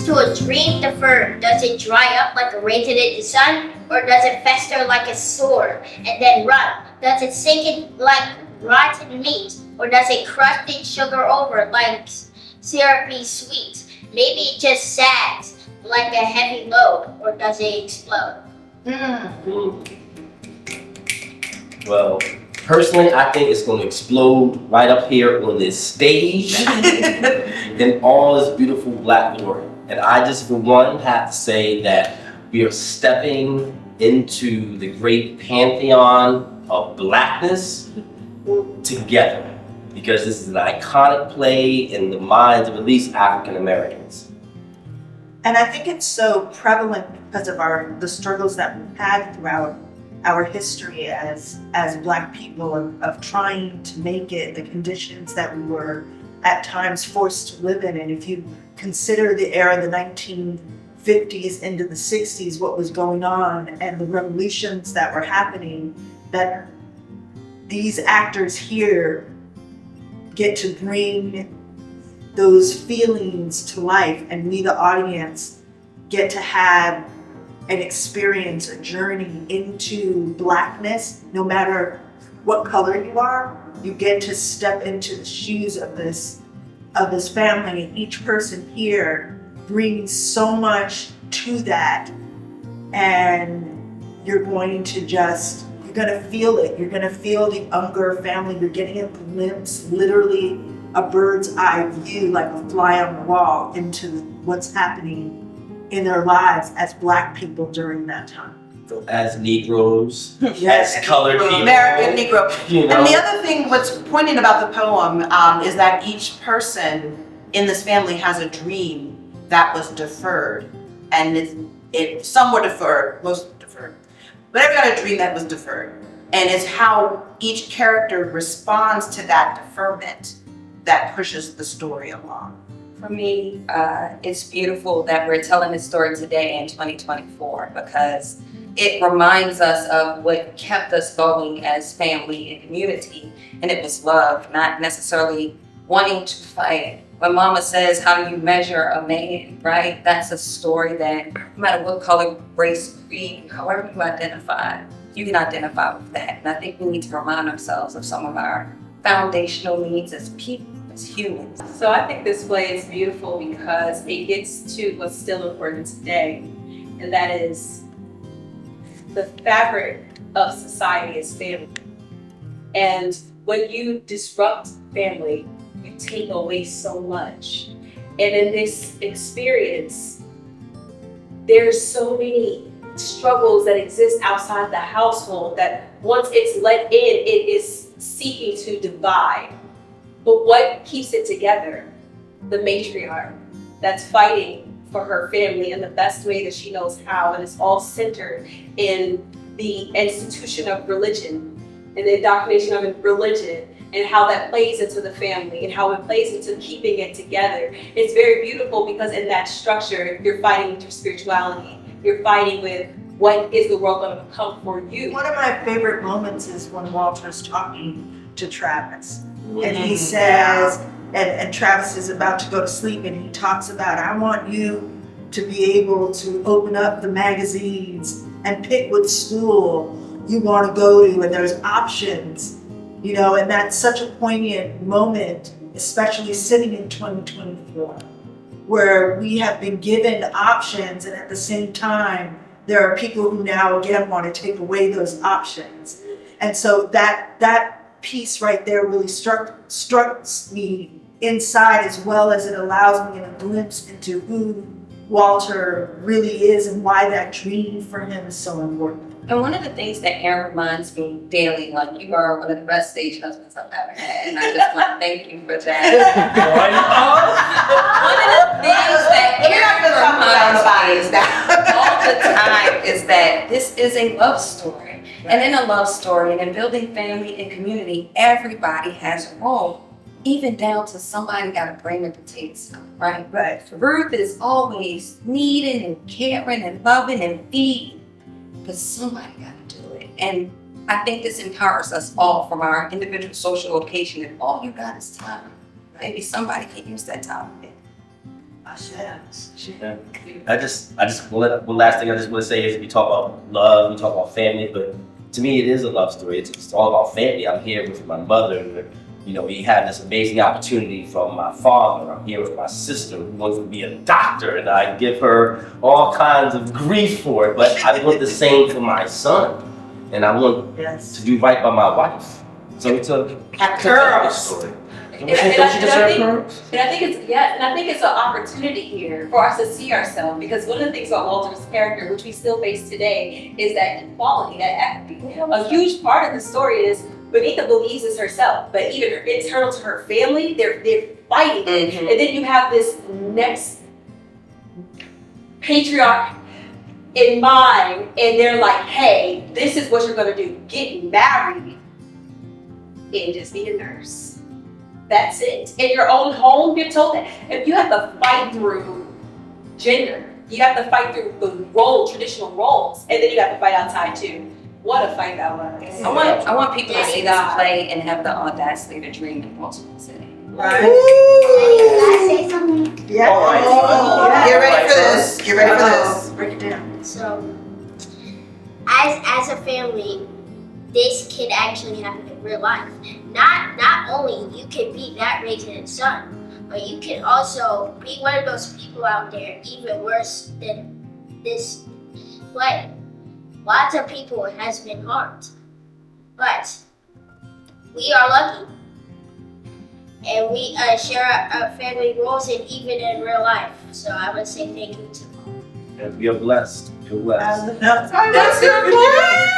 to a dream deferred, does it dry up like a raisin in the sun, or does it fester like a sore and then rot? Does it sink in like rotten meat, or does it crust in sugar over like syrupy sweet? Maybe it just sags like a heavy load, or does it explode? Well, personally, I think it's going to explode right up here on this stage in all this beautiful black glory. And I just, for one, have to say that we are stepping into the great pantheon of blackness together, because this is an iconic play in the minds of at least African Americans. And I think it's so prevalent because of the struggles that we've had throughout our history as Black people of trying to make it, the conditions that we were at times forced to live in. And if you consider the era, the 1950s into the 60s, what was going on and the revolutions that were happening, that these actors here get to bring those feelings to life, and we, the audience, get to have an experience, a journey into Blackness. No matter what color you are, you get to step into the shoes of this family, and each person here brings so much to that, and you're going to feel it. You're going to feel the Unger family. You're getting a glimpse, literally a bird's eye view, like a fly on the wall, into what's happening in their lives as Black people during that time. So as Negroes, Yes. as colored people. American Negro. You know? And the other thing, what's poignant about the poem is that each person in this family has a dream that was deferred. And some were deferred, most deferred. But everybody got a dream that was deferred. And it's how each character responds to that deferment that pushes the story along. For me, it's beautiful that we're telling this story today in 2024, because it reminds us of what kept us going as family and community, and it was love, not necessarily wanting to fight. When Mama says, how do you measure a man, right? That's a story that no matter what color, race, creed, however you identify, you can identify with that. And I think we need to remind ourselves of some of our foundational needs as people, as humans. So I think this play is beautiful because it gets to what's still important today, and that is the fabric of society is family. And when you disrupt family, you take away so much. And in this experience, there's so many struggles that exist outside the household that once it's let in, it is seeking to divide. But what keeps it together? The matriarch that's fighting for her family in the best way that she knows how, and it's all centered in the institution of religion and the indoctrination of religion, and how that plays into the family and how it plays into keeping it together. It's very beautiful because in that structure, you're fighting with your spirituality. You're fighting with what is the world going to become for you. One of my favorite moments is when Walter's talking to Travis. And he says, and Travis is about to go to sleep, and he talks about, I want you to be able to open up the magazines and pick what school you want to go to, and there's options. You know, and that's such a poignant moment, especially sitting in 2024, where we have been given options, and at the same time, there are people who now again want to take away those options. And so that piece right there really struck me inside, as well as it allows me a glimpse into who Walter really is and why that dream for him is so important. And one of the things that Aaron reminds me daily, like, you are one of the best stage husbands I've ever had, and I just want to thank you for that. One of the things that Aaron reminds me all the time is that this is a love story. And in a love story and in building family and community, everybody has a role, even down to somebody got to bring the potatoes, right? Right. Ruth is always needing and caring and loving and feeding. But somebody got to do it. And I think this empowers us all from our individual social location. If all you got is time, maybe somebody can use that time. I just one last thing I just want to say is we talk about love, we talk about family, but to me it is a love story. It's all about family. I'm here with my mother. You know, we had this amazing opportunity from my father. I'm here with my sister who wants to be a doctor, and I give her all kinds of grief for it. But I want the same for my son, and I want to do right by my wife. So it's a family story. And I think it's an opportunity here for us to see ourselves, because one of the things about Walter's character, which we still face today, is that equality, that equity. A huge part of the story is Beneatha believes this herself, but even internal to her family, they're fighting. Mm-hmm. And then you have this next patriarch in mind, and they're like, hey, this is what you're gonna do. Get married and just be a nurse. That's it. In your own home, you're told that. If you have to fight through gender, you have to fight through the traditional roles, and then you have to fight outside too. What a fight that was. I want people to see this play and have the audacity to dream in Baltimore City. Right? Can I say something? Yeah. All right. Yeah. Get ready for this. Get ready for this. Break it down. So, as a family, this can actually happen in real life. Not only you can be that Raisin son, but you can also be one of those people out there, even worse than this play. Lots of people has been harmed, but we are lucky, and we share our family roles, and even in real life. So I would say thank you to all. And we are blessed. You're blessed. That's That's good.